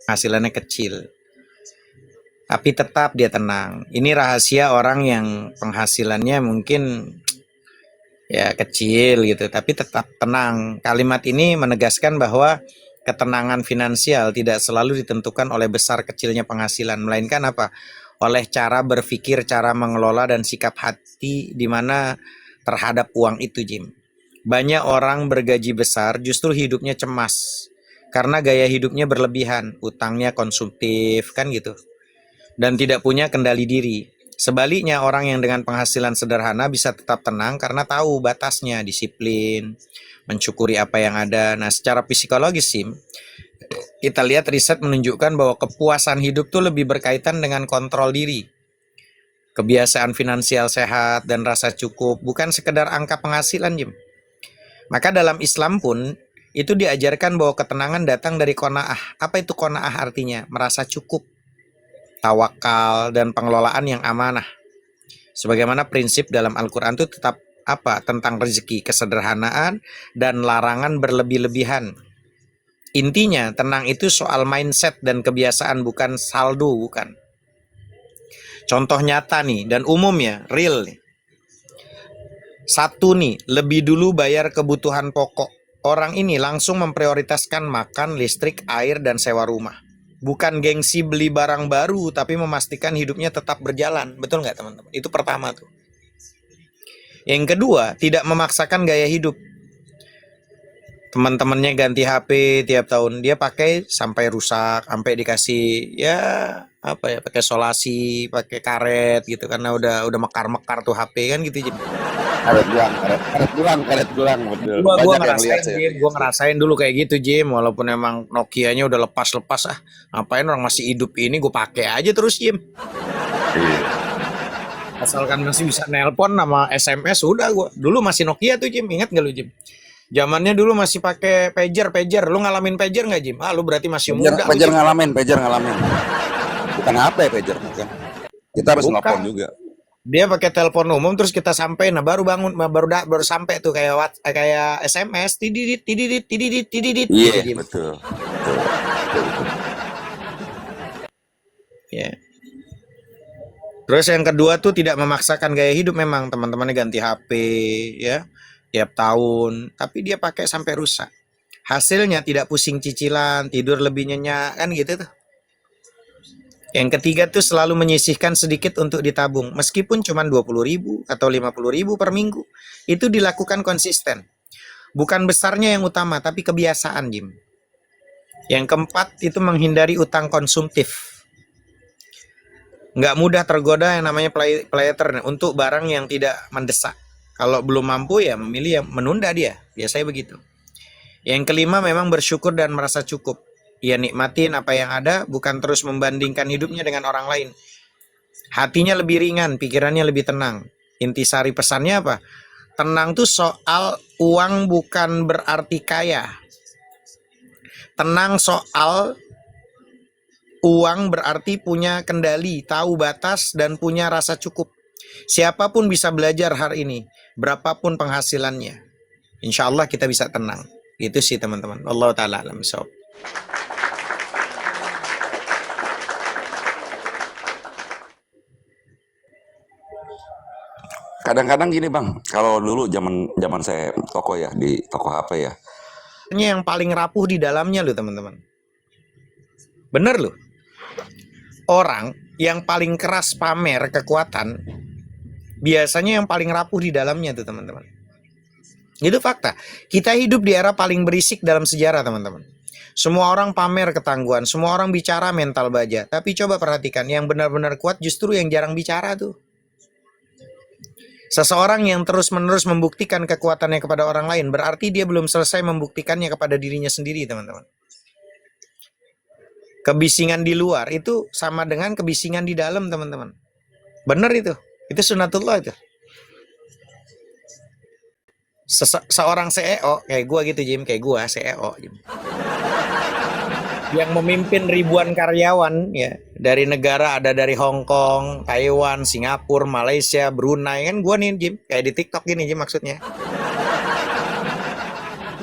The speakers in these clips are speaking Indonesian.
Hasilannya kecil, tapi tetap dia tenang. Ini rahasia orang yang penghasilannya mungkin ya kecil gitu, tapi tetap tenang. Kalimat ini menegaskan bahwa ketenangan finansial tidak selalu ditentukan oleh besar kecilnya penghasilan, melainkan apa? Oleh cara berpikir, cara mengelola dan sikap hati di mana terhadap uang itu, Jim. Banyak orang bergaji besar justru hidupnya cemas karena gaya hidupnya berlebihan, utangnya konsumtif kan gitu, dan tidak punya kendali diri. Sebaliknya, orang yang dengan penghasilan sederhana bisa tetap tenang karena tahu batasnya, disiplin, mensyukuri apa yang ada. Nah, secara psikologis sih, kita lihat riset menunjukkan bahwa kepuasan hidup tuh lebih berkaitan dengan kontrol diri, kebiasaan finansial sehat, dan rasa cukup, bukan sekedar angka penghasilan, Jim. Maka dalam Islam pun, itu diajarkan bahwa ketenangan datang dari qanaah. Apa itu qanaah artinya? Merasa cukup, tawakal, dan pengelolaan yang amanah. Sebagaimana prinsip dalam Al-Quran itu tetap apa? Tentang rezeki, kesederhanaan, dan larangan berlebih-lebihan. Intinya, tenang itu soal mindset dan kebiasaan, bukan saldo, bukan. Contoh nyata nih, dan umumnya, real nih. Satu nih, lebih dulu bayar kebutuhan pokok. Orang ini langsung memprioritaskan makan, listrik, air, dan sewa rumah. Bukan gengsi beli barang baru, tapi memastikan hidupnya tetap berjalan. Betul nggak teman-teman? Itu pertama tuh. Yang kedua, tidak memaksakan gaya hidup. Teman-temannya ganti HP tiap tahun, dia pakai sampai rusak, sampai dikasih ya apa ya, pakai solasi, pakai karet gitu, karena udah mekar-mekar tuh HP kan gitu. Karet gulang, betul. Gua Banyak yang ngerasain, lihat saya. Jim. Gua ngerasain dulu kayak gitu, Jim. Walaupun emang Nokia-nya udah lepas-lepas ngapain orang masih hidup ini, gue pakai aja terus, Jim. Iya. Asalkan masih bisa nelpon sama SMS, udah gua. Dulu masih Nokia tuh, Jim. Ingat gak lu, Jim? Zamannya dulu masih pakai pager. Lu ngalamin pager nggak, Jim? Lu berarti masih muda. Pager ngalamin. Bukan HP pager, bukan. Kita harus nelpon juga. Dia pakai telepon umum, terus kita sampai, nah baru bangun, baru sampai tuh kayak SMS, tididit. Iya, gitu, betul. Ya. Terus yang kedua tuh tidak memaksakan gaya hidup, memang teman-temannya ganti HP ya tiap tahun, tapi dia pakai sampai rusak. Hasilnya tidak pusing cicilan, tidur lebih nyenyak kan gitu tuh. Yang ketiga tuh selalu menyisihkan sedikit untuk ditabung, meskipun cuma 20.000 atau 50.000 per minggu. Itu dilakukan konsisten. Bukan besarnya yang utama, tapi kebiasaan, Jim. Yang keempat itu menghindari utang konsumtif. Nggak mudah tergoda yang namanya playter untuk barang yang tidak mendesak. Kalau belum mampu ya memilih yang menunda dia. Biasanya begitu. Yang kelima memang bersyukur dan merasa cukup. Ia nikmatin apa yang ada, bukan terus membandingkan hidupnya dengan orang lain. Hatinya lebih ringan, pikirannya lebih tenang. Intisari pesannya apa? Tenang tuh soal uang bukan berarti kaya. Tenang soal uang berarti punya kendali, tahu batas, dan punya rasa cukup. Siapapun bisa belajar hari ini, berapapun penghasilannya. Insya Allah kita bisa tenang. Itu sih teman-teman. Allah Ta'ala alam shawab. Kadang-kadang gini bang, kalau dulu zaman saya toko ya, di toko HP ya. Ini yang paling rapuh di dalamnya loh teman-teman. Bener loh. Orang yang paling keras pamer kekuatan, biasanya yang paling rapuh di dalamnya tuh teman-teman. Itu fakta. Kita hidup di era paling berisik dalam sejarah teman-teman. Semua orang pamer ketangguhan, semua orang bicara mental baja. Tapi coba perhatikan, yang benar-benar kuat justru yang jarang bicara tuh. Seseorang yang terus-menerus membuktikan kekuatannya kepada orang lain, berarti dia belum selesai membuktikannya kepada dirinya sendiri, teman-teman. Kebisingan di luar itu sama dengan kebisingan di dalam, teman-teman. Benar itu. Itu sunatullah itu. Seorang CEO, kayak gua gitu, Jim. Kayak gua, CEO, Jim. Yang memimpin ribuan karyawan ya, dari negara, ada dari Hong Kong, Taiwan, Singapura, Malaysia, Brunei, kan gua nih, Jim, kayak di TikTok gini, Jim, maksudnya.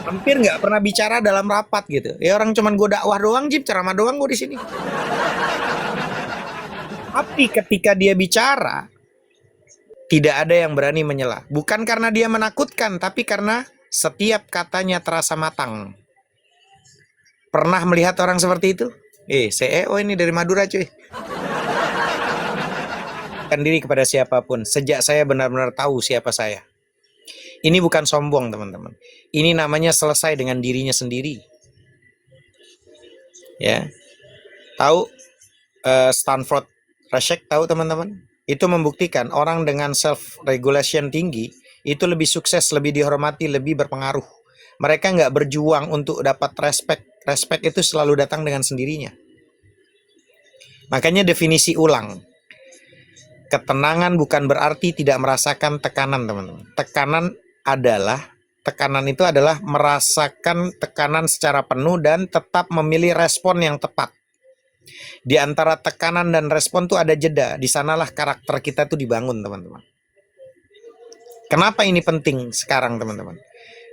hampir nggak pernah bicara dalam rapat gitu. Ya orang cuman gue dakwah doang, Jim, ceramah doang gue di sini. Tapi ketika dia bicara, tidak ada yang berani menyela. Bukan karena dia menakutkan, tapi karena setiap katanya terasa matang. Pernah melihat orang seperti itu? CEO ini dari Madura, cuy. Diri kepada siapapun. Sejak saya benar-benar tahu siapa saya. Ini bukan sombong, teman-teman. Ini namanya selesai dengan dirinya sendiri. Ya, tahu Stanford Research, tahu teman-teman? Itu membuktikan orang dengan self regulation tinggi itu lebih sukses, lebih dihormati, lebih berpengaruh. Mereka nggak berjuang untuk dapat respect. Respect itu selalu datang dengan sendirinya. Makanya definisi ulang. Ketenangan bukan berarti tidak merasakan tekanan, teman-teman. Tekanan itu adalah merasakan tekanan secara penuh dan tetap memilih respon yang tepat. Di antara tekanan dan respon tuh ada jeda. Di sanalah karakter kita tuh dibangun, teman-teman. Kenapa ini penting sekarang, teman-teman?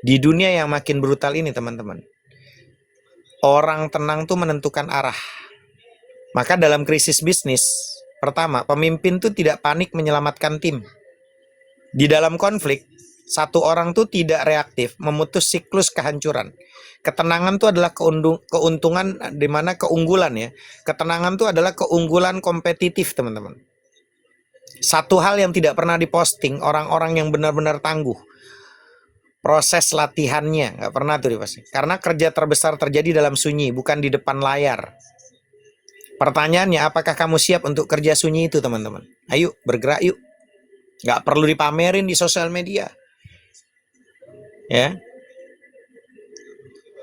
Di dunia yang makin brutal ini, teman-teman, orang tenang tuh menentukan arah. Maka dalam krisis bisnis, pertama, pemimpin tuh tidak panik menyelamatkan tim. Di dalam konflik, satu orang tuh tidak reaktif, memutus siklus kehancuran. Ketenangan tuh adalah keuntungan, di mana keunggulan ya. Ketenangan tuh adalah keunggulan kompetitif, teman-teman. Satu hal yang tidak pernah diposting orang-orang yang benar-benar tangguh. Proses latihannya nggak pernah tuh diposting. Karena kerja terbesar terjadi dalam sunyi, bukan di depan layar. Pertanyaannya, apakah kamu siap untuk kerja sunyi itu, teman-teman? Ayo, bergerak yuk. Nggak perlu dipamerin di sosial media. Ya.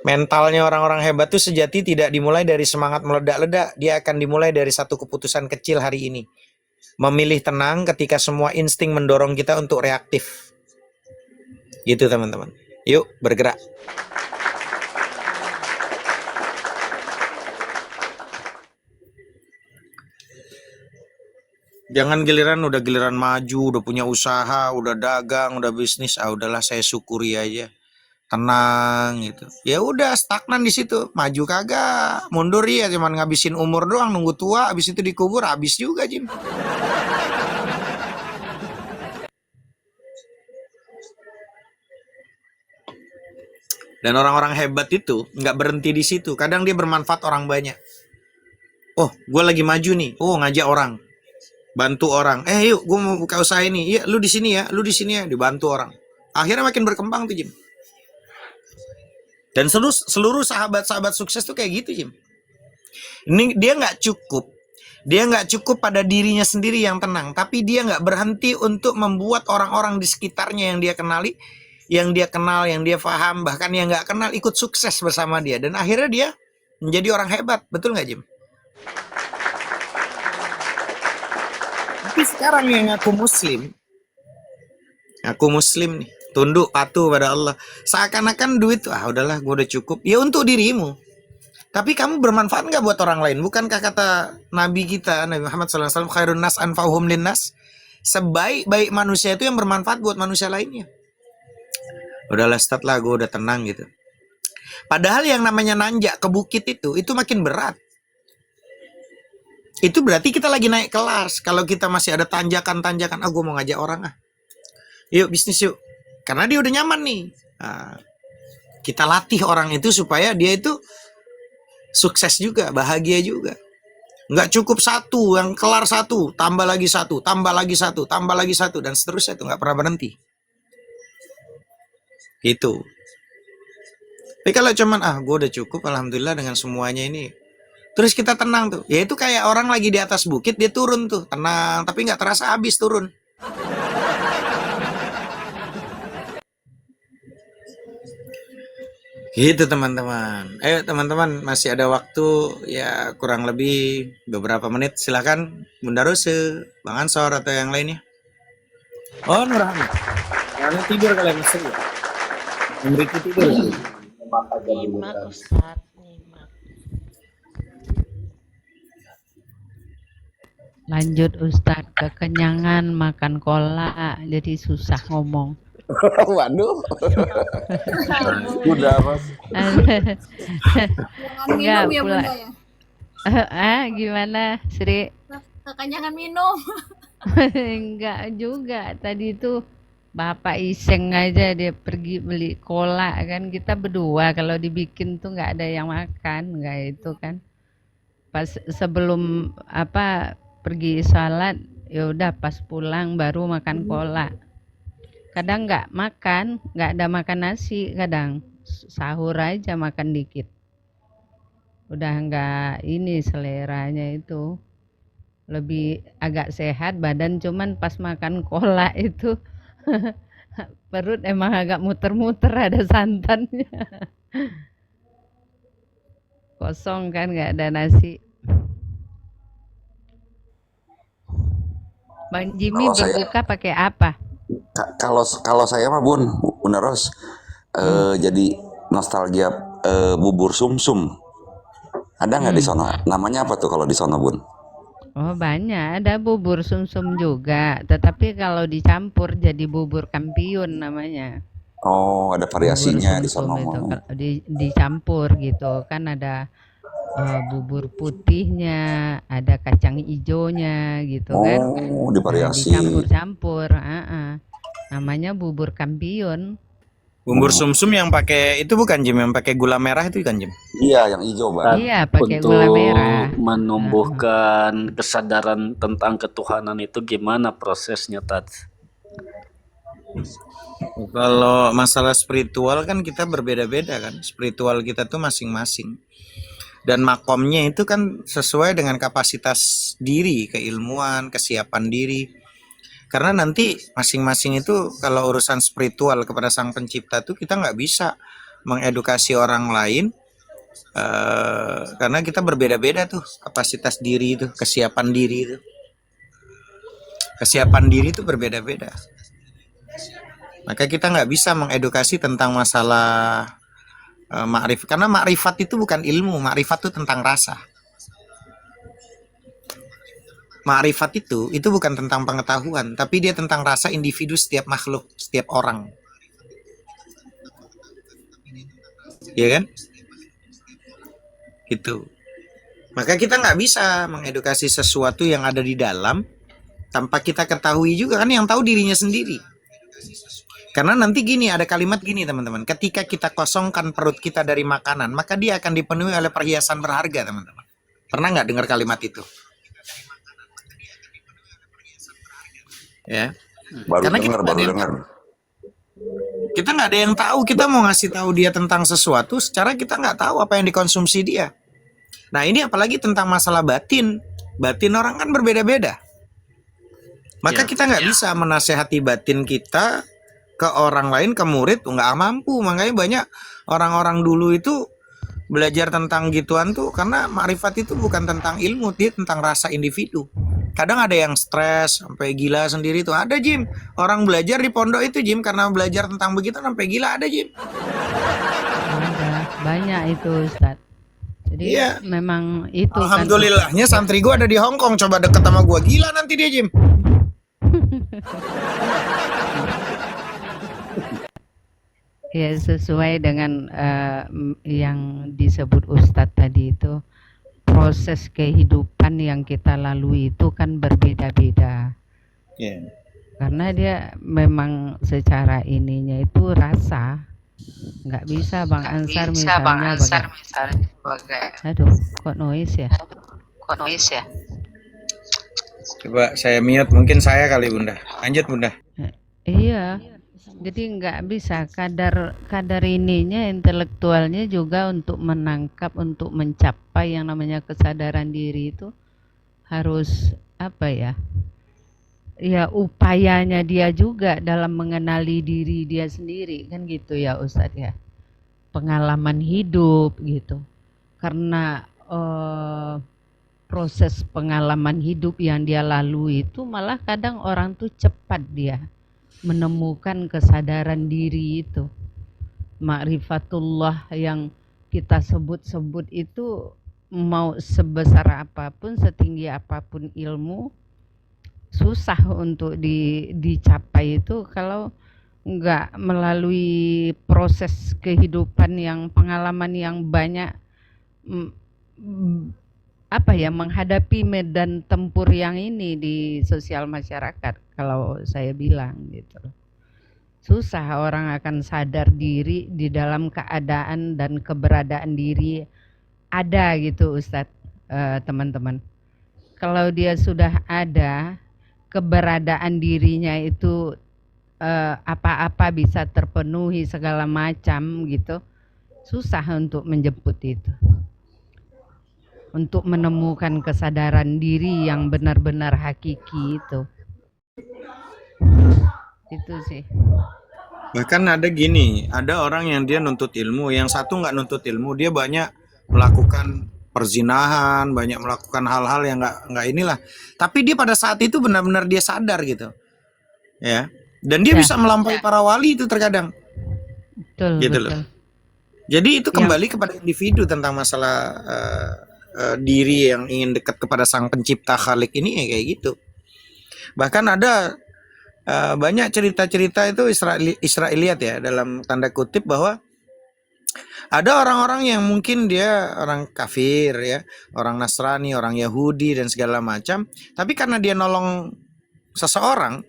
Mentalnya orang-orang hebat itu sejati tidak dimulai dari semangat meledak-ledak. Dia akan dimulai dari satu keputusan kecil hari ini. Memilih tenang ketika semua insting mendorong kita untuk reaktif. Gitu, teman-teman. Yuk, bergerak. Jangan udah giliran maju, udah punya usaha, udah dagang, udah bisnis, udahlah saya syukuri aja. Tenang gitu. Ya udah stagnan di situ, maju kagak, mundur ya cuman ngabisin umur doang, nunggu tua, habis itu dikubur, habis juga, Jim. Dan orang-orang hebat itu nggak berhenti di situ, kadang dia bermanfaat orang banyak. Oh, gue lagi maju nih, ngajak orang. Bantu orang. Yuk, gue mau buka usaha ini. Iya, lu di sini ya, dibantu orang. Akhirnya makin berkembang tuh, Jim. Dan seluruh sahabat-sahabat sukses tuh kayak gitu, Jim. Ini dia nggak cukup. Dia nggak cukup pada dirinya sendiri yang tenang, tapi dia nggak berhenti untuk membuat orang-orang di sekitarnya yang dia kenali, yang dia kenal, yang dia paham, bahkan yang nggak kenal ikut sukses bersama dia. Dan akhirnya dia menjadi orang hebat. Betul nggak, Jim? Tapi sekarang yang aku muslim nih, tunduk patuh pada Allah. Seakan-akan duit, udahlah, gue udah cukup. Ya untuk dirimu. Tapi kamu bermanfaat nggak buat orang lain? Bukankah kata Nabi kita, Nabi Muhammad SAW, khairun nas anfa'uhum linnas? Sebaik-baik manusia itu yang bermanfaat buat manusia lainnya. Udahlah, start lah, gue udah tenang gitu. Padahal yang namanya nanjak ke bukit itu makin berat. Itu berarti kita lagi naik kelas. Kalau kita masih ada tanjakan-tanjakan, gue mau ngajak orang yuk bisnis yuk. Karena dia udah nyaman nih. Kita latih orang itu supaya dia itu sukses juga, bahagia juga. Nggak cukup satu, yang kelar satu, tambah lagi satu, tambah lagi satu, tambah lagi satu, dan seterusnya itu nggak pernah berhenti. Gitu. Tapi kalau cuman, gue udah cukup, alhamdulillah dengan semuanya ini. Terus kita tenang tuh. Ya itu kayak orang lagi di atas bukit, dia turun tuh. Tenang, tapi nggak terasa habis turun. Gitu, teman-teman. Ayo teman-teman, masih ada waktu ya kurang lebih beberapa menit. Silakan Bunda Rose, Bang Ansor atau yang lainnya. Oh, Nurhani. Nurhani tidur kalian mesti ya. Memiliki tidur. Nyimak Ustaz, nyimak. Lanjut Ustaz, kekenyangan makan kola jadi susah ngomong. Waduh, Tahu udah nih. Mas. Jangan Enggak minum ya pula. Bunda ya. Gimana, Sri? Kakak jangan minum. Enggak juga. Tadi itu Bapak iseng aja dia pergi beli kolak kan kita berdua kalau dibikin tuh nggak ada yang makan nggak itu kan pas sebelum apa pergi sholat ya udah pas pulang baru makan kolak kadang nggak makan nggak ada makan nasi kadang sahur aja makan dikit udah nggak ini seleranya itu lebih agak sehat badan cuman pas makan kolak itu perut emang agak muter-muter ada santannya kosong kan nggak ada nasi Bang Jimmy Kalau saya berbuka pakai apa? kalau saya mah Bun Ros, jadi nostalgia bubur sumsum. Ada nggak di Hmm. sono? Namanya apa tuh kalau di sono Bun? Oh banyak ada bubur sumsum juga tetapi kalau dicampur jadi bubur kampiun namanya Oh, ada bubur variasinya di sumsum sono itu mah. kalau dicampur gitu kan ada bubur putihnya, ada kacang ijonya gitu kan. Oh, Nah, divariasi. dicampur-campur, namanya bubur kampiun. Bubur sumsum yang pakai itu bukan Jim, yang pakai gula merah itu kan Jim? Iya, yang hijau Bang. Iya, pakai gula merah. Untuk menumbuhkan kesadaran tentang ketuhanan itu gimana prosesnya, Tat? Kalau masalah spiritual kan kita berbeda-beda kan, spiritual kita tuh masing-masing. Dan makomnya itu kan sesuai dengan kapasitas diri, keilmuan, kesiapan diri. Karena nanti masing-masing itu kalau urusan spiritual kepada Sang Pencipta tuh kita nggak bisa mengedukasi orang lain karena kita berbeda-beda tuh kapasitas diri itu, kesiapan diri itu. Kesiapan diri itu berbeda-beda. Maka kita nggak bisa mengedukasi tentang masalah ma'rifat, karena ma'rifat itu bukan ilmu, ma'rifat itu tentang rasa. Ma'rifat itu bukan tentang pengetahuan, tapi dia tentang rasa individu setiap makhluk, setiap orang. Iya kan? Gitu. Maka kita nggak bisa mengedukasi sesuatu yang ada di dalam tanpa kita ketahui juga kan yang tahu dirinya sendiri. Karena nanti gini, ada kalimat gini teman-teman, ketika kita kosongkan perut kita dari makanan, maka dia akan dipenuhi oleh perhiasan berharga teman-teman. Pernah nggak dengar kalimat itu? Ya. Baru Karena dengar, baru dengar. Kita nggak ada yang tahu, kita mau ngasih tahu dia tentang sesuatu, secara kita nggak tahu apa yang dikonsumsi dia. Nah ini apalagi tentang masalah batin. Batin orang kan berbeda-beda. Maka kita nggak bisa menasehati batin kita ke orang lain, ke murid, nggak mampu. Makanya banyak orang-orang dulu itu belajar tentang gituan tuh karena makrifat itu bukan tentang ilmu, dia tentang rasa individu. Kadang ada yang stres sampai gila sendiri tuh. Ada Jim, orang belajar di pondok itu Jim karena belajar tentang begitu sampai gila, ada Jim. Ada, banyak itu Ustadz. Jadi Iya. memang itu Alhamdulillahnya santri gua ada di Hong Kong, coba deket sama gua, gila nanti dia Jim. Ya sesuai dengan yang disebut Ustadz tadi itu proses kehidupan yang kita lalui itu kan berbeda-beda. Yeah. Karena dia memang secara ininya itu rasa nggak bisa Bang Ansar misalnya aduh kok noise ya Coba saya mute, mungkin saya kali Bunda. Lanjut Bunda. iya jadi nggak bisa kadar ininya intelektualnya juga untuk menangkap untuk mencapai yang namanya kesadaran diri itu harus apa ya upayanya dia juga dalam mengenali diri dia sendiri kan gitu ya Ustadz ya pengalaman hidup gitu karena proses pengalaman hidup yang dia lalui itu malah kadang orang tuh cepat dia menemukan kesadaran diri itu ma'rifatullah yang kita sebut-sebut itu mau sebesar apapun setinggi apapun ilmu susah untuk dicapai itu kalau nggak melalui proses kehidupan yang pengalaman yang banyak, mm, mm, apa ya, menghadapi medan tempur yang ini di sosial masyarakat, kalau saya bilang gitu. Susah orang akan sadar diri di dalam keadaan dan keberadaan diri ada gitu Ustadz, teman-teman. Kalau dia sudah ada, keberadaan dirinya itu apa-apa bisa terpenuhi segala macam gitu, susah untuk menjemput itu. Untuk menemukan kesadaran diri yang benar-benar hakiki itu. Itu sih. Bahkan ada gini, ada orang yang dia nuntut ilmu, yang satu nggak nuntut ilmu, dia banyak melakukan perzinahan, banyak melakukan hal-hal yang nggak inilah. Tapi dia pada saat itu benar-benar dia sadar gitu, ya. Dan dia Ya, bisa melampaui para wali itu terkadang, betul, gitu betul. loh. Jadi itu Yang kembali kepada individu tentang masalah diri yang ingin dekat kepada sang pencipta Khalik ini ya kayak gitu. Bahkan ada banyak cerita-cerita itu Israeliat ya dalam tanda kutip, bahwa ada orang-orang yang mungkin dia orang kafir ya, orang Nasrani, orang Yahudi dan segala macam, tapi karena dia nolong seseorang,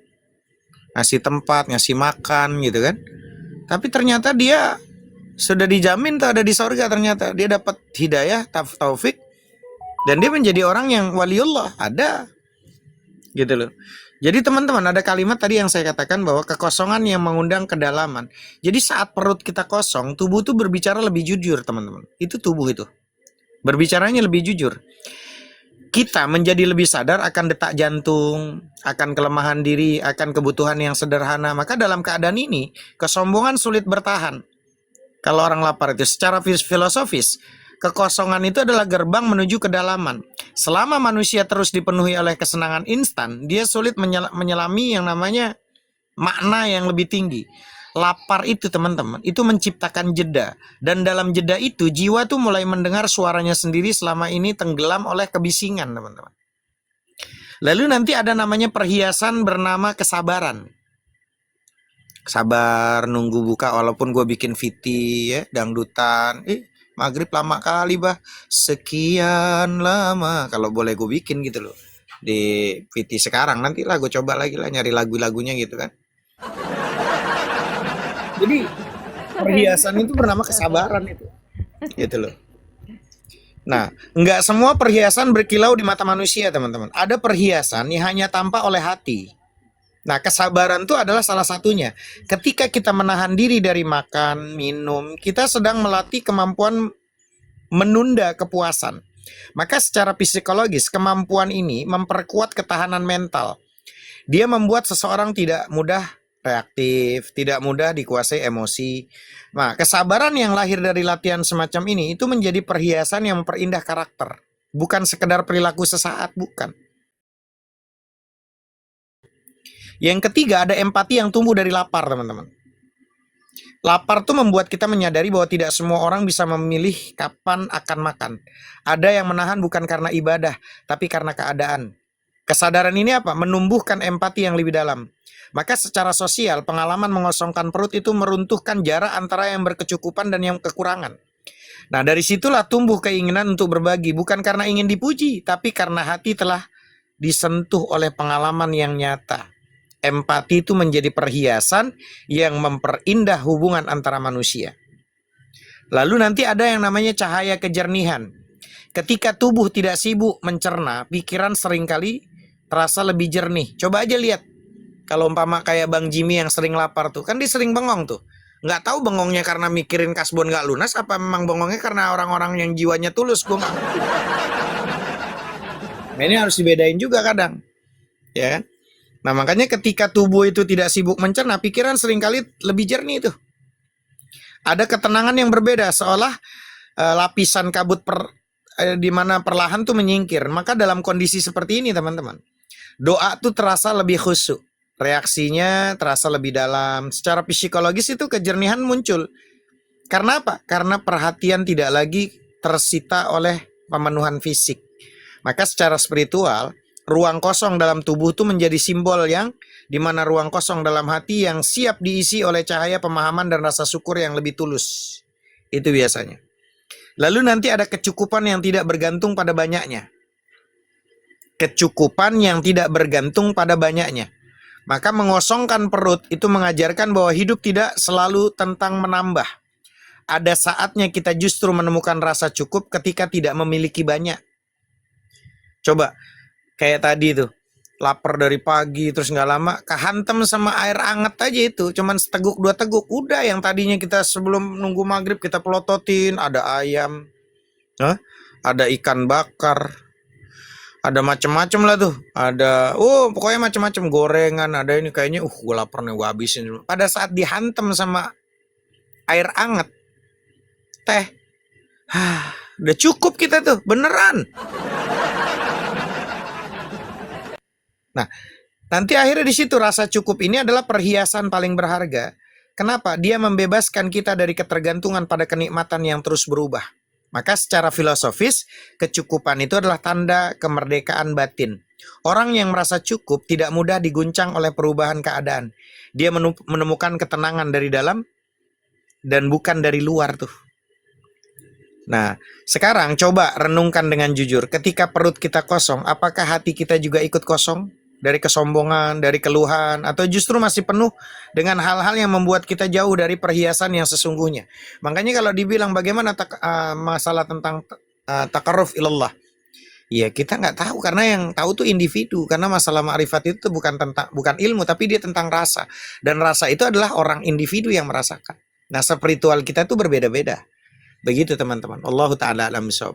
ngasih tempat, ngasih makan gitu kan. Tapi ternyata dia sudah dijamin tuh ada di sorga, ternyata dia dapat hidayah, taufik, dan dia menjadi orang yang waliullah, ada gitu loh. Jadi teman-teman, ada kalimat tadi yang saya katakan bahwa kekosongan yang mengundang kedalaman. Jadi saat perut kita kosong, tubuh tuh berbicara lebih jujur teman-teman. Itu tubuh itu berbicaranya lebih jujur. Kita menjadi lebih sadar akan detak jantung, akan kelemahan diri, akan kebutuhan yang sederhana. Maka dalam keadaan ini, kesombongan sulit bertahan. Kalau orang lapar itu secara filosofis, kekosongan itu adalah gerbang menuju kedalaman. Selama manusia terus dipenuhi oleh kesenangan instan, dia sulit menyelami yang namanya makna yang lebih tinggi. Lapar itu teman-teman, itu menciptakan jeda. Dan dalam jeda itu, jiwa tuh mulai mendengar suaranya sendiri selama ini tenggelam oleh kebisingan teman-teman. Lalu nanti ada namanya perhiasan bernama kesabaran. Sabar nunggu buka, walaupun gue bikin VT ya, dangdutan. Maghrib lama kali bah, sekian lama. Kalau boleh gue bikin gitu loh di VT sekarang, nanti lah gue coba lagi lah nyari lagu-lagunya gitu kan. Jadi perhiasan itu bernama kesabaran itu, gitu loh. Nah, nggak semua perhiasan berkilau di mata manusia teman-teman. Ada perhiasan yang hanya tampak oleh hati. Nah, kesabaran itu adalah salah satunya. Ketika kita menahan diri dari makan, minum, kita sedang melatih kemampuan menunda kepuasan. Maka secara psikologis, kemampuan ini memperkuat ketahanan mental. Dia membuat seseorang tidak mudah reaktif, tidak mudah dikuasai emosi. Nah, kesabaran yang lahir dari latihan semacam ini itu menjadi perhiasan yang memperindah karakter. Bukan sekedar perilaku sesaat, bukan. Yang ketiga, ada empati yang tumbuh dari lapar, teman-teman. Lapar tuh membuat kita menyadari bahwa tidak semua orang bisa memilih kapan akan makan. Ada yang menahan bukan karena ibadah, tapi karena keadaan. Kesadaran ini apa? Menumbuhkan empati yang lebih dalam. Maka secara sosial, pengalaman mengosongkan perut itu meruntuhkan jarak antara yang berkecukupan dan yang kekurangan. Nah, dari situlah tumbuh keinginan untuk berbagi, bukan karena ingin dipuji, tapi karena hati telah disentuh oleh pengalaman yang nyata. Empati itu menjadi perhiasan yang memperindah hubungan antara manusia. Lalu nanti ada yang namanya cahaya kejernihan. Ketika tubuh tidak sibuk mencerna, pikiran seringkali terasa lebih jernih. Coba aja lihat, kalau umpama kayak Bang Jimmy yang sering lapar tuh, kan dia sering bengong tuh. Nggak tahu bengongnya karena mikirin kasbon nggak lunas, apa memang bengongnya karena orang-orang yang jiwanya tulus, gue nggak ngerti. Nah, ini harus dibedain juga kadang, ya kan? Nah, makanya ketika tubuh itu tidak sibuk mencerna, pikiran seringkali lebih jernih tuh. Ada ketenangan yang berbeda, seolah lapisan kabut di mana perlahan tuh menyingkir. Maka dalam kondisi seperti ini teman-teman, doa tuh terasa lebih khusyuk, reaksinya terasa lebih dalam. Secara psikologis itu kejernihan muncul. Karena apa? Karena perhatian tidak lagi tersita oleh pemenuhan fisik. Maka secara spiritual, ruang kosong dalam tubuh itu menjadi simbol yang dimana ruang kosong dalam hati yang siap diisi oleh cahaya pemahaman dan rasa syukur yang lebih tulus. Itu biasanya. Lalu nanti ada kecukupan yang tidak bergantung pada banyaknya. Kecukupan yang tidak bergantung pada banyaknya. Maka mengosongkan perut itu mengajarkan bahwa hidup tidak selalu tentang menambah. Ada saatnya kita justru menemukan rasa cukup ketika tidak memiliki banyak. Coba, kayak tadi tuh, lapar dari pagi terus nggak lama, kehantem sama air anget aja itu, cuman seteguk dua teguk. Udah yang tadinya kita sebelum nunggu maghrib kita pelototin, ada ayam, ada ikan bakar, ada macem-macem lah tuh, ada pokoknya macem-macem gorengan, ada ini kayaknya gue lapar nih gue habisin dulu. Pada saat dihantem sama air anget, teh, udah cukup kita tuh beneran. Nah, nanti akhirnya di situ rasa cukup ini adalah perhiasan paling berharga. Kenapa? Dia membebaskan kita dari ketergantungan pada kenikmatan yang terus berubah. Maka secara filosofis, kecukupan itu adalah tanda kemerdekaan batin. Orang yang merasa cukup tidak mudah diguncang oleh perubahan keadaan. Dia menemukan ketenangan dari dalam dan bukan dari luar tuh. Nah, sekarang coba renungkan dengan jujur. Ketika perut kita kosong, apakah hati kita juga ikut kosong? Dari kesombongan, dari keluhan, atau justru masih penuh dengan hal-hal yang membuat kita jauh dari perhiasan yang sesungguhnya. Makanya kalau dibilang bagaimana masalah tentang takarruf ilallah, ya kita nggak tahu, karena yang tahu tuh individu. Karena masalah ma'rifat itu bukan ilmu, tapi dia tentang rasa. Dan rasa itu adalah orang individu yang merasakan. Nah, spiritual kita tuh berbeda-beda. Begitu teman-teman. Allahu ta'ala a'lam bishawab.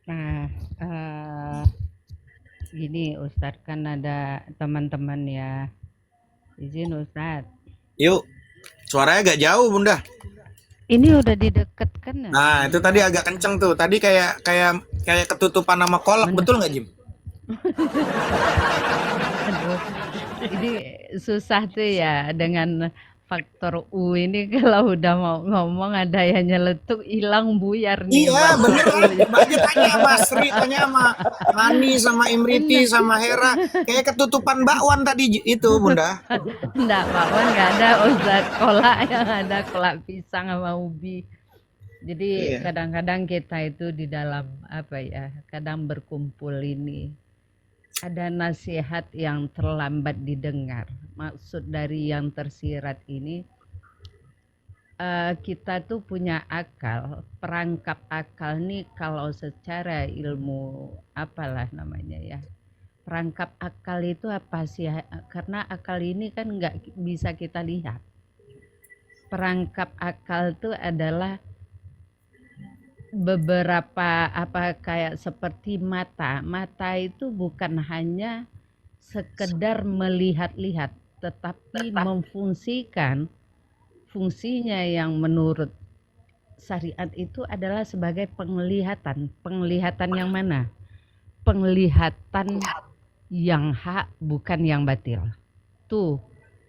Nah, gini Ustadz, kan ada teman-teman ya. Izin Ustadz. Yuk, suaranya agak jauh Bunda. Ini udah didekatkan ya? Nah, itu tadi agak kenceng tuh. Tadi kayak ketutupan sama kolak, betul nggak Jim? Aduh, ini susah tuh ya dengan faktor U ini. Kalau udah mau ngomong ada yang nyeletuk, hilang buyar nih. Iya, beneran. Banyak tanya sama Sri, tanya sama Rani, sama Imriti, sama Hera. Kayak ketutupan bakwan tadi itu, Bunda. Enggak, bakwan nggak ada Ustadz. Kolak yang ada kolak pisang sama ubi. Jadi Iya. kadang-kadang kita itu di dalam kadang berkumpul ini ada nasihat yang terlambat didengar. Maksud dari yang tersirat ini, kita tuh punya akal, perangkap akal nih kalau secara ilmu apalah namanya ya. Perangkap akal itu apa sih? Karena akal ini kan nggak bisa kita lihat. Perangkap akal itu adalah beberapa kayak seperti mata. Mata itu bukan hanya sekedar melihat-lihat, tetapi memfungsikan fungsinya yang menurut syariat itu adalah sebagai penglihatan. Penglihatan yang mana? Penglihatan yang hak, bukan yang batil. Tuh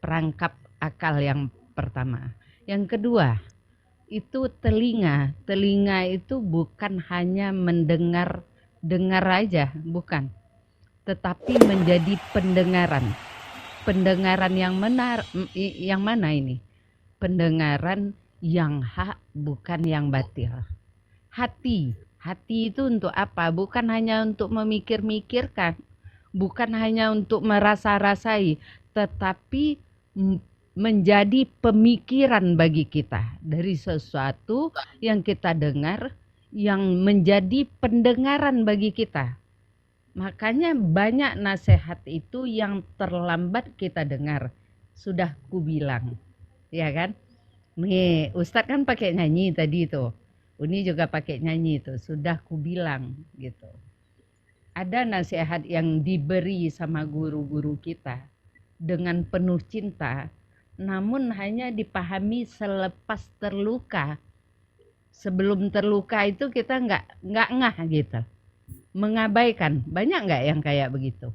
perangkap akal yang pertama. Yang kedua, itu telinga. Telinga itu bukan hanya dengar aja, bukan. Tetapi menjadi pendengaran. Pendengaran yang mana ini? Pendengaran yang hak, bukan yang batil. Hati itu untuk apa? Bukan hanya untuk memikir-mikirkan, bukan hanya untuk merasa-rasai, tetapi menjadi pemikiran bagi kita dari sesuatu yang kita dengar, yang menjadi pendengaran bagi kita. Makanya banyak nasihat itu yang terlambat kita dengar. Sudah kubilang, ya kan? Nih, Ustadz kan pakai nyanyi tadi tuh. Uni juga pakai nyanyi tuh. Sudah kubilang gitu. Ada nasihat yang diberi sama guru-guru kita dengan penuh cinta, namun hanya dipahami selepas terluka. Sebelum terluka itu kita nggak ngah gitu, mengabaikan. Banyak nggak yang kayak begitu?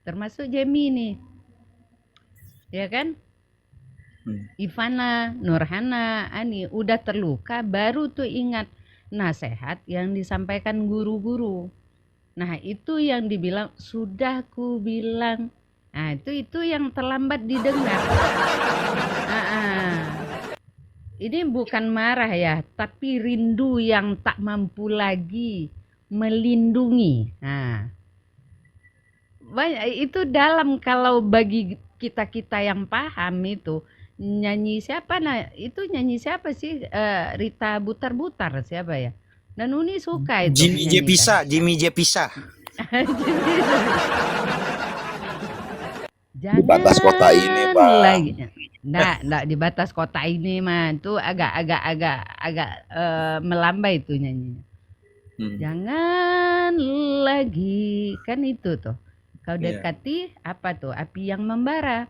Termasuk Jamie nih, ya kan? Ivana, Nurhana, Ani udah terluka baru tuh ingat nasihat yang disampaikan guru-guru. Nah, itu yang dibilang sudah ku bilang. Nah, itu yang terlambat didengar. Ah, ah. Ini bukan marah ya, tapi rindu yang tak mampu lagi melindungi. Nah, banyak itu dalam kalau bagi kita-kita yang paham itu nyanyi siapa itu nyanyi siapa sih Rita Butar-Butar siapa ya? Dan Uni suka itu Jimmy J menyanyikan. Pisa, Jimmy J Pisa. Jangan Di batas kota ini, Bang. lagi. Nggak di batas kota ini mah itu agak melambai itu nyanyinya. Jangan lagi kan itu tuh. Kau Iya. dekati apa tuh api yang membara.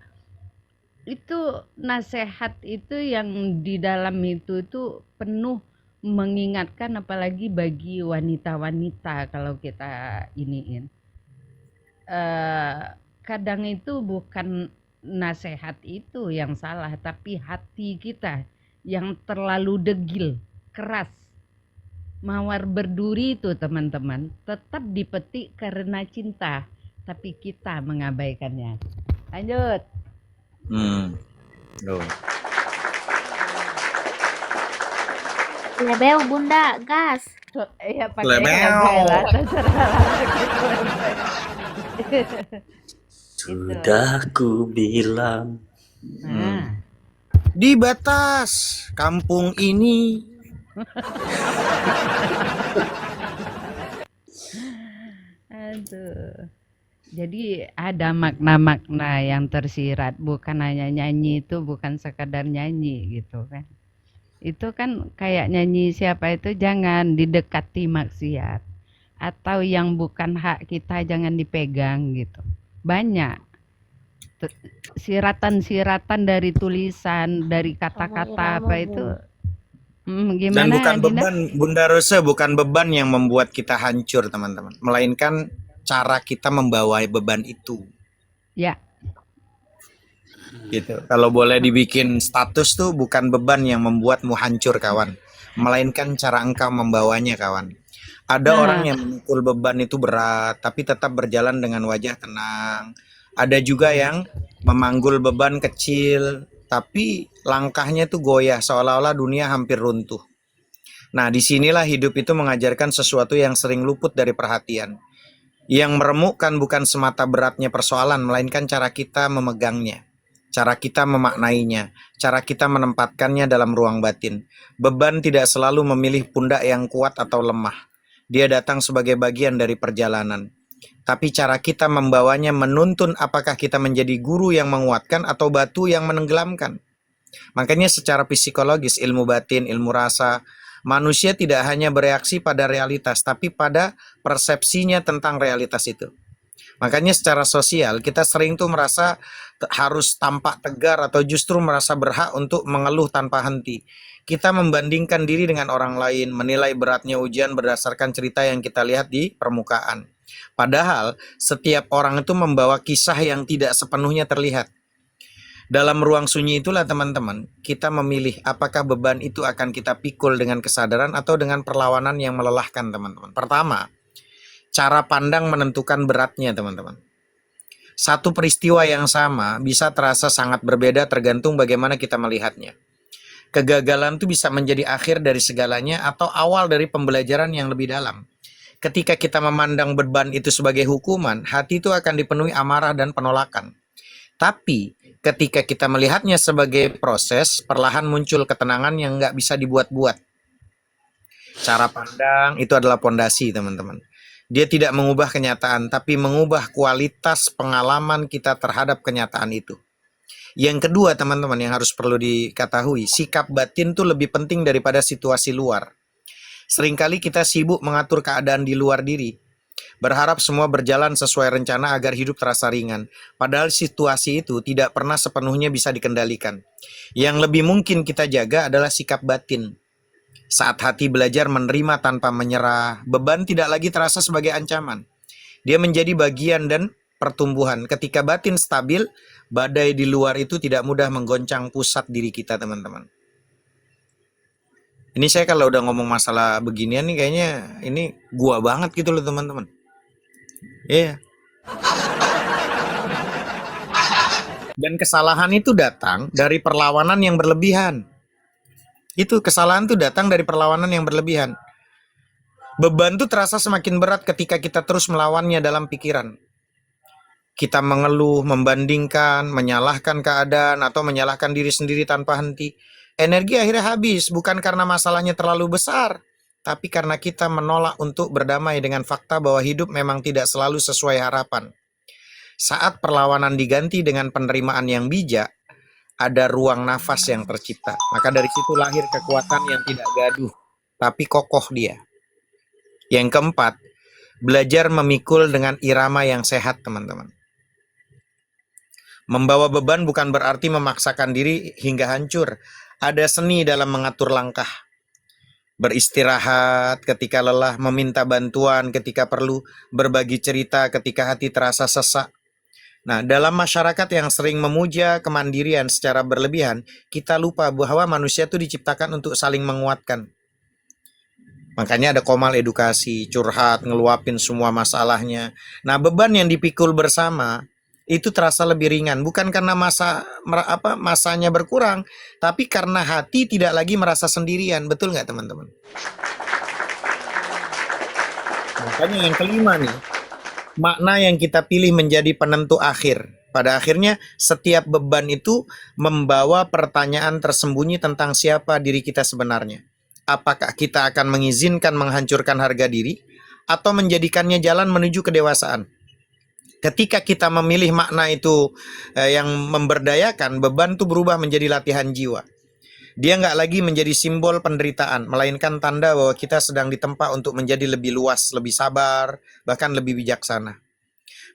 Itu nasihat itu yang di dalam itu penuh mengingatkan apalagi bagi wanita-wanita kalau kita iniin. Kadang itu bukan nasihat itu yang salah tapi hati kita yang terlalu degil, keras. Mawar berduri itu teman-teman tetap dipetik karena cinta, tapi kita mengabaikannya. Lanjut. Loh. Lebel bunda, gas. Iya pakai Lebel. lah, terserah Sudah ku bilang. Nah, Di batas kampung ini. aduh. Jadi ada makna-makna yang tersirat, bukan hanya nyanyi itu bukan sekadar nyanyi gitu kan. Itu kan kayak nyanyi siapa itu jangan didekati maksiat. Atau yang bukan hak kita jangan dipegang gitu. Banyak siratan-siratan dari tulisan, dari kata-kata apa itu. Dan Gimana bukan Adina? beban, Bunda Rose, bukan beban yang membuat kita hancur teman-teman. Melainkan cara kita membawa beban itu. Ya, Gitu. Kalau boleh dibikin status tuh bukan beban yang membuatmu hancur kawan. Melainkan cara engkau membawanya kawan. Ada Nah. orang yang memikul beban itu berat, tapi tetap berjalan dengan wajah tenang. Ada juga yang memanggul beban kecil, tapi langkahnya tuh goyah seolah-olah dunia hampir runtuh. Nah, disinilah hidup itu mengajarkan sesuatu yang sering luput dari perhatian. Yang meremukkan bukan semata beratnya persoalan, melainkan cara kita memegangnya, cara kita memaknainya, cara kita menempatkannya dalam ruang batin. Beban tidak selalu memilih pundak yang kuat atau lemah. Dia datang sebagai bagian dari perjalanan. Tapi cara kita membawanya menuntun apakah kita menjadi guru yang menguatkan atau batu yang menenggelamkan. Makanya secara psikologis, ilmu batin, ilmu rasa, manusia tidak hanya bereaksi pada realitas, tapi pada persepsinya tentang realitas itu. Makanya secara sosial, kita sering tuh merasa harus tampak tegar atau justru merasa berhak untuk mengeluh tanpa henti. Kita membandingkan diri dengan orang lain, menilai beratnya ujian berdasarkan cerita yang kita lihat di permukaan. Padahal setiap orang itu membawa kisah yang tidak sepenuhnya terlihat. Dalam ruang sunyi itulah teman-teman, kita memilih apakah beban itu akan kita pikul dengan kesadaran atau dengan perlawanan yang melelahkan teman-teman. Pertama, cara pandang menentukan beratnya teman-teman. Satu peristiwa yang sama bisa terasa sangat berbeda tergantung bagaimana kita melihatnya. Kegagalan itu bisa menjadi akhir dari segalanya atau awal dari pembelajaran yang lebih dalam. Ketika kita memandang beban itu sebagai hukuman, hati itu akan dipenuhi amarah dan penolakan. Tapi ketika kita melihatnya sebagai proses, perlahan muncul ketenangan yang nggak bisa dibuat-buat. Cara pandang itu adalah pondasi teman-teman. Dia tidak mengubah kenyataan, tapi mengubah kualitas pengalaman kita terhadap kenyataan itu. Yang kedua teman-teman yang harus perlu diketahui, sikap batin itu lebih penting daripada situasi luar. Seringkali kita sibuk mengatur keadaan di luar diri, berharap semua berjalan sesuai rencana agar hidup terasa ringan. Padahal situasi itu tidak pernah sepenuhnya bisa dikendalikan. Yang lebih mungkin kita jaga adalah sikap batin. Saat hati belajar menerima tanpa menyerah, beban tidak lagi terasa sebagai ancaman. Dia menjadi bagian dan pertumbuhan. Ketika batin stabil, badai di luar itu tidak mudah menggoncang pusat diri kita, teman-teman. Ini saya kalau udah ngomong masalah beginian nih kayaknya ini gua banget gitu loh, teman-teman. Iya. Dan kesalahan itu datang dari perlawanan yang berlebihan. Itu kesalahan tuh datang dari perlawanan yang berlebihan. Beban tuh terasa semakin berat ketika kita terus melawannya dalam pikiran. Kita mengeluh, membandingkan, menyalahkan keadaan, atau menyalahkan diri sendiri tanpa henti. Energi akhirnya habis, bukan karena masalahnya terlalu besar, tapi karena kita menolak untuk berdamai dengan fakta bahwa hidup memang tidak selalu sesuai harapan. Saat perlawanan diganti dengan penerimaan yang bijak, ada ruang nafas yang tercipta. Maka dari situ lahir kekuatan yang tidak gaduh, tapi kokoh dia. Yang keempat, belajar memikul dengan irama yang sehat, teman-teman. Membawa beban bukan berarti memaksakan diri hingga hancur. Ada seni dalam mengatur langkah. Beristirahat ketika lelah, meminta bantuan ketika perlu, berbagi cerita ketika hati terasa sesak. Nah, dalam masyarakat yang sering memuja kemandirian secara berlebihan, kita lupa bahwa manusia itu diciptakan untuk saling menguatkan. Makanya ada Komal edukasi, curhat, ngeluapin semua masalahnya. Nah, beban yang dipikul bersama itu terasa lebih ringan, bukan karena masanya berkurang, tapi karena hati tidak lagi merasa sendirian. Betul nggak, teman-teman? Makanya yang kelima nih, makna yang kita pilih menjadi penentu akhir. Pada akhirnya, setiap beban itu membawa pertanyaan tersembunyi tentang siapa diri kita sebenarnya. Apakah kita akan mengizinkan menghancurkan harga diri atau menjadikannya jalan menuju kedewasaan? Ketika kita memilih makna itu yang memberdayakan, beban itu berubah menjadi latihan jiwa. Dia nggak lagi menjadi simbol penderitaan, melainkan tanda bahwa kita sedang ditempa untuk menjadi lebih luas, lebih sabar, bahkan lebih bijaksana.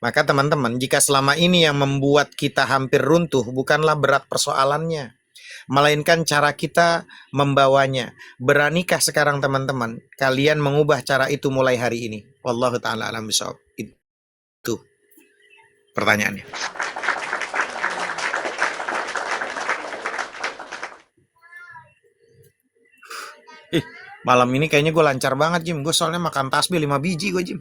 Maka teman-teman, jika selama ini yang membuat kita hampir runtuh bukanlah berat persoalannya, melainkan cara kita membawanya. Beranikah sekarang teman-teman, kalian mengubah cara itu mulai hari ini? Wallahu ta'ala alam bishawab. Itu pertanyaannya. Malam ini kayaknya gue lancar banget, Jim. Gue soalnya makan tasbih 5 biji gue, Jim.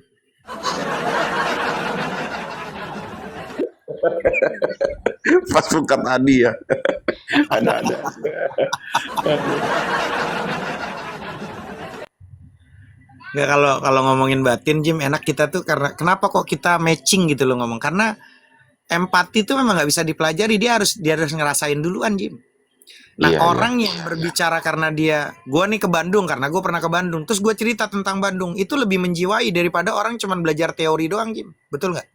Pas buka tadi ya. Ada. Nggak, kalau ngomongin batin, Jim, enak kita tuh karena kenapa kok kita matching gitu loh ngomong, karena empati itu memang nggak bisa dipelajari, dia harus ngerasain duluan, Jim. Nah, Iya, orang yang berbicara karena gue nih ke Bandung karena gue pernah ke Bandung, terus gue cerita tentang Bandung, itu lebih menjiwai daripada orang cuma belajar teori doang, Jim. Betul nggak?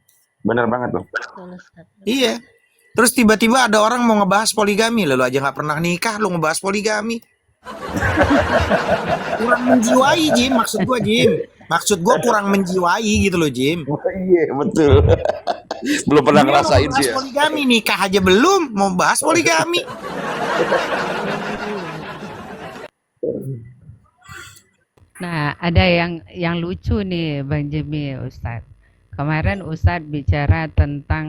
benar banget loh. Betul, Ustaz. Iya. Terus tiba-tiba ada orang mau ngebahas poligami, lalu aja nggak pernah nikah, lu ngebahas poligami. Kurang menjiwai, Jim. Maksud gue, Jim. Maksud gue kurang menjiwai gitu loh, Jim. Iya, betul. Belum pernah Dia mau ngerasain bahas sih ya. poligami, nikah aja belum, mau bahas poligami. Nah, ada yang lucu nih Bang Jemi, Ustadz. Kemarin Ustadz bicara tentang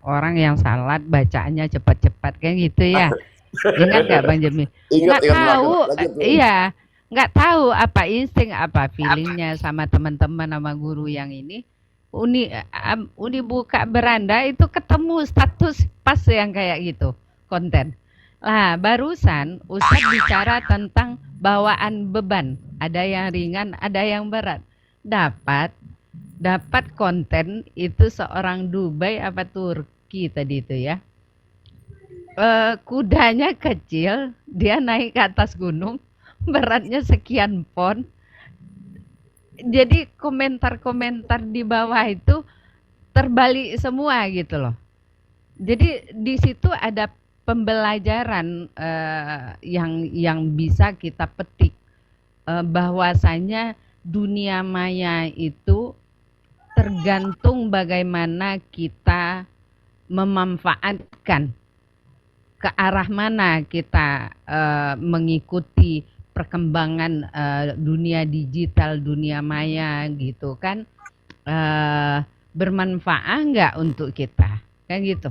orang yang salat bacaannya cepat-cepat kan gitu ya. Ingat nggak Bang Jemi? Ingat Nggak tahu, banget. iya, nggak tahu apa insting, apa feelingnya sama teman-teman sama guru yang ini. Uni buka beranda itu ketemu status pas yang kayak gitu konten. Lah, barusan Ustadz bicara tentang bawaan beban. Ada yang ringan, ada yang berat. Dapat konten itu seorang Dubai apa Turki tadi itu ya. Kudanya kecil, dia naik ke atas gunung, beratnya sekian pon. Jadi komentar-komentar di bawah itu terbalik semua gitu loh. Jadi di situ ada pembelajaran yang bisa kita petik, bahwasanya dunia maya itu tergantung bagaimana kita memanfaatkan, ke arah mana kita mengikuti perkembangan dunia digital, dunia maya gitu kan. bermanfaat nggak untuk kita, kan gitu.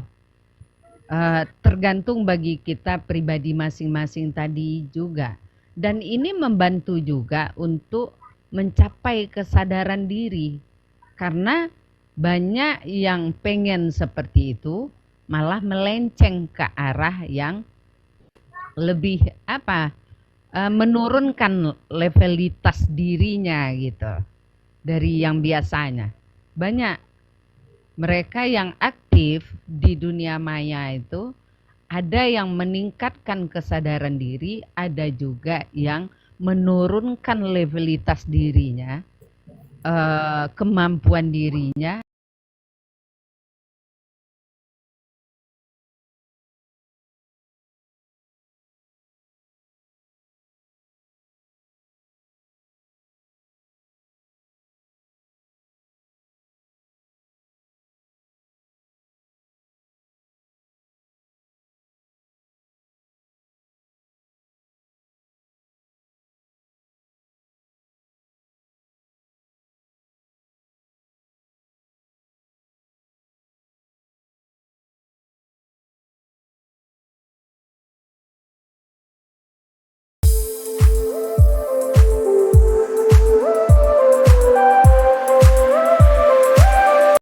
Tergantung bagi kita pribadi masing-masing tadi juga. Dan ini membantu juga untuk mencapai kesadaran diri. Karena banyak yang pengen seperti itu malah melenceng ke arah yang lebih menurunkan levelitas dirinya gitu dari yang biasanya. Banyak mereka yang aktif di dunia maya itu ada yang meningkatkan kesadaran diri, ada juga yang menurunkan levelitas dirinya, kemampuan dirinya